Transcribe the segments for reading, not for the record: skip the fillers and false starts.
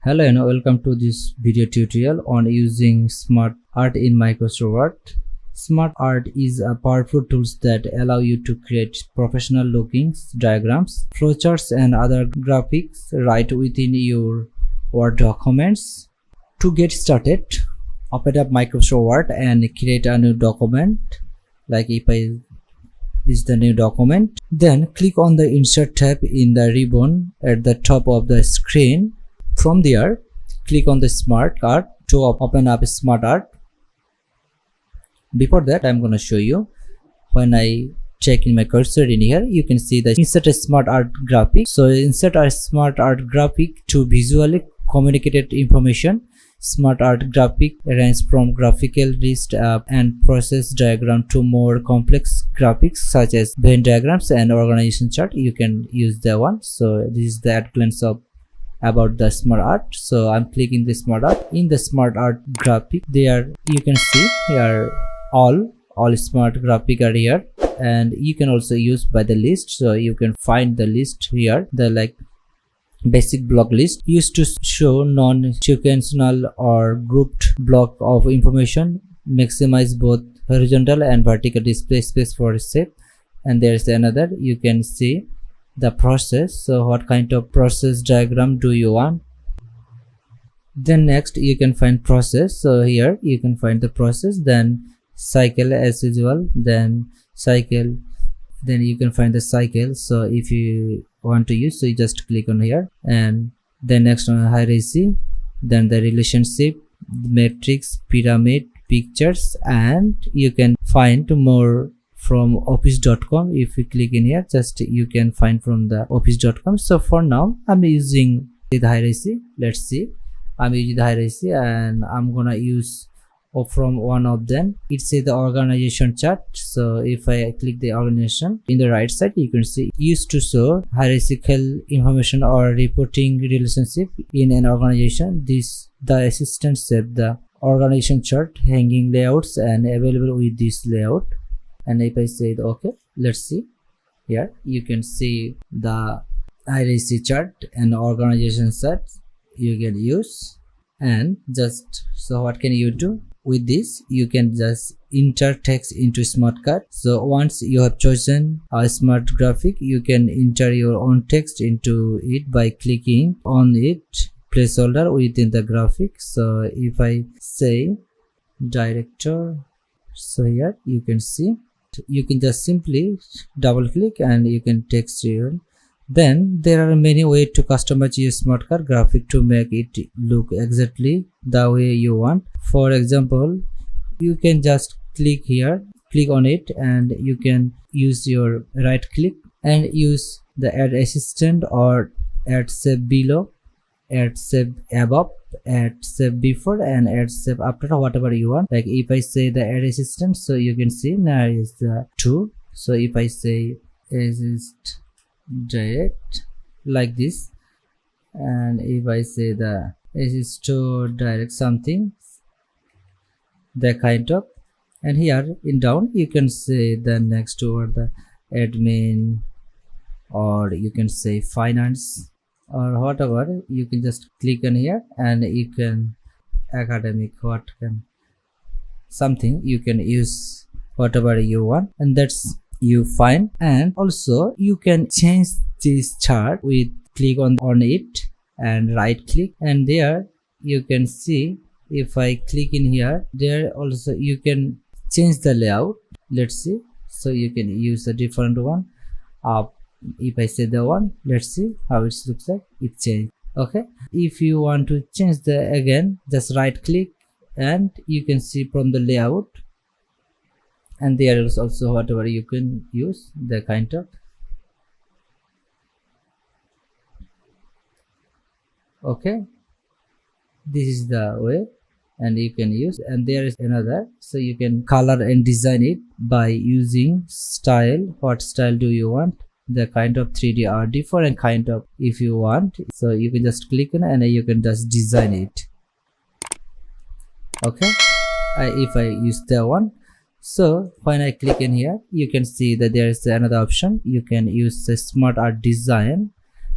Hello and welcome to this video tutorial on using SmartArt in Microsoft Word. SmartArt is a powerful tool that allow you to create professional looking diagrams, flowcharts and other graphics right within your Word documents. To get started, open up Microsoft Word and create a new document. Like if this is the new document, then click on the Insert tab in the ribbon at the top of the screen. From there, click on the SmartArt to open up SmartArt. Before that, I'm going to show you. When I check in my cursor in here, you can see the Insert a SmartArt graphic. So insert a SmartArt graphic to visually communicated information. SmartArt graphic ranges from graphical list and process diagram to more complex graphics such as Venn diagrams and organization chart. You can use that one. So this is the glance of about the SmartArt. So I'm clicking the SmartArt. In the SmartArt graphic, there you can see here all smart graphic are here, and you can also use by the list. So you can find the list here, the basic block list used to show non-sequential or grouped block of information, maximize both horizontal and vertical display space for a shape. And there's another, you can see the process. So what kind of process diagram do you want? Then next you can find process. So here you can find the process, then cycle as usual, then cycle, then you can find the cycle. So if you want to use, so you just click on here, and then next on hierarchy, then the relationship, matrix, pyramid, pictures, and you can find more from office.com. If you click in here, just you can find from the office.com. So for now I'm using the hierarchy. Let's see, I'm using the hierarchy and I'm gonna use from one of them. It says the organization chart. So if I click the organization, in the right side you can see used to show hierarchical information or reporting relationship in an organization. This the assistant set the organization chart, hanging layouts and available with this layout. And if I say okay, let's see, here you can see the hierarchy chart and organization chart you can use. And just so what can you do with this? You can just enter text into SmartArt. So once you have chosen a smart graphic, you can enter your own text into it by clicking on it placeholder within the graphic. So if I say director, so here you can see you can just simply double click and you can text here. Then there are many ways to customize your SmartArt graphic to make it look exactly the way you want. For example, you can just click here, click on it, and you can use your right click and use the add assistant or add save below, add save above, add save before, and add save after, whatever you want. Like if I say the add assistant, so you can see now is the 2. So if I say assist direct like this, and if I say the assist to direct something, that kind of, and here in down you can say the next or the admin, or you can say finance or whatever. You can just click on here and you can academic, what can something you can use whatever you want, and that's you find. And also you can change this chart with click on it and right click, and there you can see if I click in here, there also you can change the layout. Let's see, so you can use a different one. If I say the one, let's see how it looks like, it changed. Okay, if you want to change the again, just right click and you can see from the layout, and there is also whatever you can use the kind of. Okay, this is the way and you can use. And there is another, so you can color and design it by using style. What style do you want? The kind of 3D or different kind of if you want, so you can just click on and you can just design it. Okay, if I use that one, so when I click in here, you can see that there is another option. You can use the SmartArt Design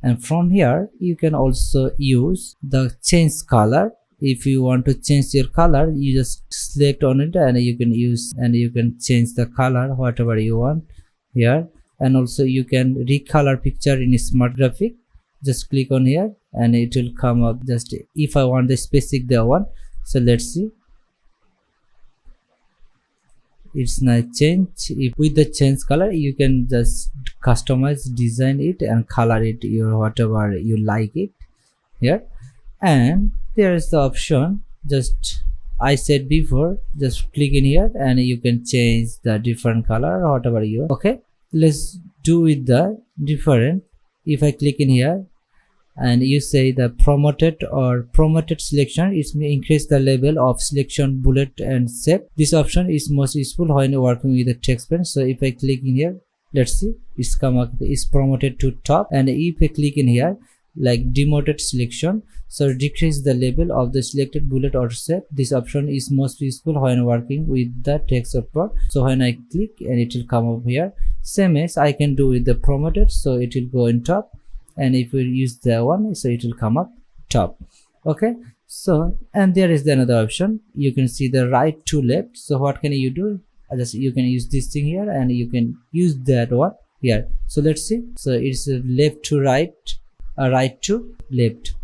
And from here you can also use the change color. If you want to change your color, you just select on it and you can use and you can change the color whatever you want here. And also you can recolor picture in smart graphic. Just click on here and it will come up. Just if I want the specific the one, so let's see, it's not change. If with the change color you can just customize, design it and color it your whatever you like it here. And there is the option, just I said before, just click in here and you can change the different color or whatever you want. Okay, let's do with the different. If I click in here and you say the promoted or promoted selection, it may increase the level of selection bullet and shape. This option is most useful when working with the text pen. So if I click in here, let's see, it's come up, is promoted to top. And if I click in here like demoted selection, so decrease the level of the selected bullet or shape. This option is most useful when working with the text output. So when I click and it will come up here, same as I can do with the promoted, so it will go in top. And if we use the one, so it will come up top. Okay, so and there is another option, you can see the right to left. So what can you do, just you can use this thing here and you can use that one here. So let's see, so it's left to right, right to left.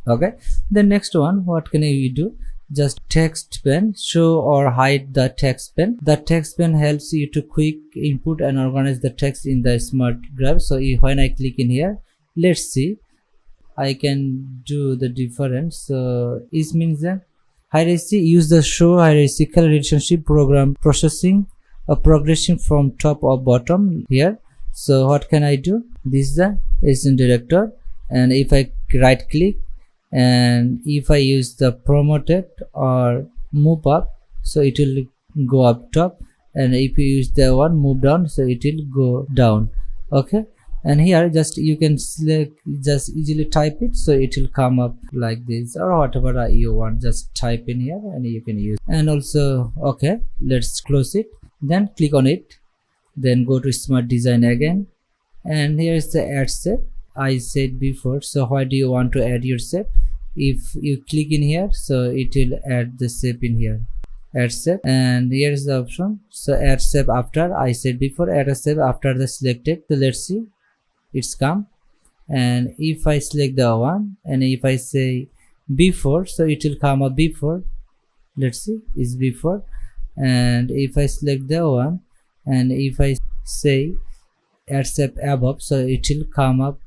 Okay, the next one, what can you do, just text pen, show or hide the text pen. The text pen helps you to quick input and organize the text in the smart graph. So when I click in here, let's see, I can do the difference. So it means that hierarchy, use the show hierarchical relationship program processing a progression from top or bottom here. So what can I do, this is the assistant director, and if I right click and if I use the promoted or move up, so it will go up top, and if you use the one move down, so it will go down. Okay, and here just you can select, just easily type it, so it will come up like this or whatever you want, just type in here and you can use. And also, okay, let's close it, then click on it, then go to smart design again, and here is the add shape I said before. So why do you want to add your shape? If you click in here, so it will add the shape in here, add shape, and here is the option, so add shape after, I said before, add a shape after the selected. So let's see, it's come, and if I select the one and if I say before, so it will come up before, let's see, is before. And if I select the one and if I say add shape above, so it will come up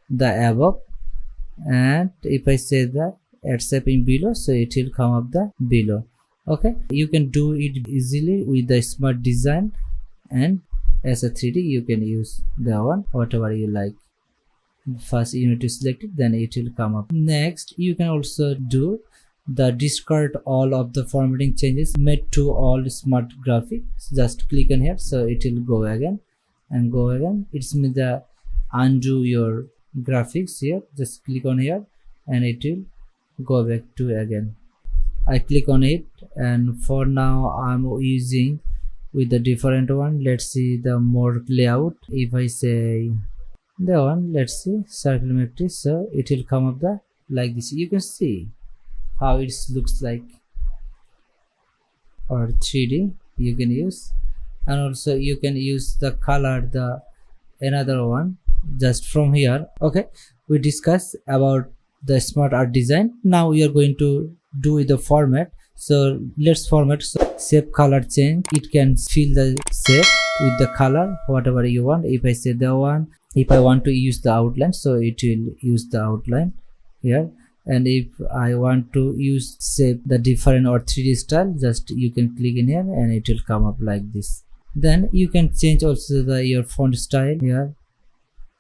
the above. And if I say the add shape in below, so it will come up the below. Okay, you can do it easily with the smart design, and as a 3D you can use the one whatever you like. First you need to select it, then it will come up. Next, you can also do the discard all of the formatting changes made to all smart graphics. Just click on here, so it will go again and go again. It's means the undo your graphics here, just click on here and it will go back to again. I click on it, and for now I'm using with the different one. Let's see the more layout. If I say the one, let's see, circle matrix, so it will come up the like this. You can see how it looks like, or 3D you can use. And also you can use the color, the another one just from here. Okay, we discussed about the smart art design. Now we are going to do the format. So let's format. So shape color change, it can fill the shape with the color whatever you want. If I say the one, if I want to use the outline, so it will use the outline here. And if I want to use shape the different or 3D style, just you can click in here and it will come up like this. Then you can change also the your font style here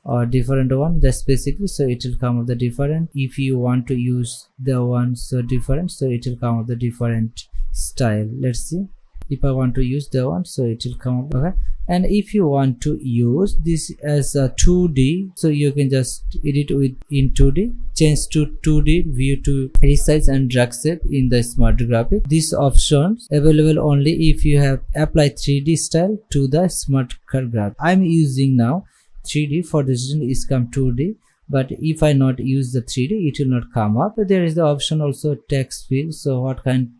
or different one, just basically, so it will come up the different. If you want to use the one so different, so it will come up the different style. Let's see, if I want to use the one, so it will come up. Okay, and if you want to use this as a 2D, so you can just edit with in 2D, change to 2D view to resize and drag shape in the smart graphic. This option available only if you have applied 3D style to the smart graphic. I'm using now 3D, for this reason is come 2D, but if I not use the 3D, it will not come up. There is the option also text field. So what kind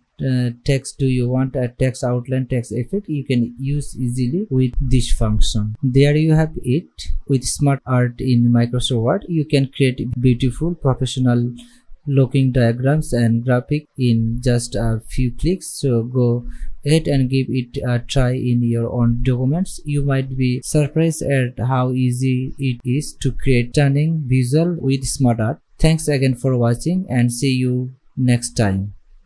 text do you want? A text outline, text effect, you can use easily with this function. There you have it. With smart art in Microsoft Word, you can create beautiful professional looking diagrams and graphic in just a few clicks. So go ahead and give it a try in your own documents. You might be surprised at how easy it is to create stunning visual with smart art. Thanks again for watching, and see you next time.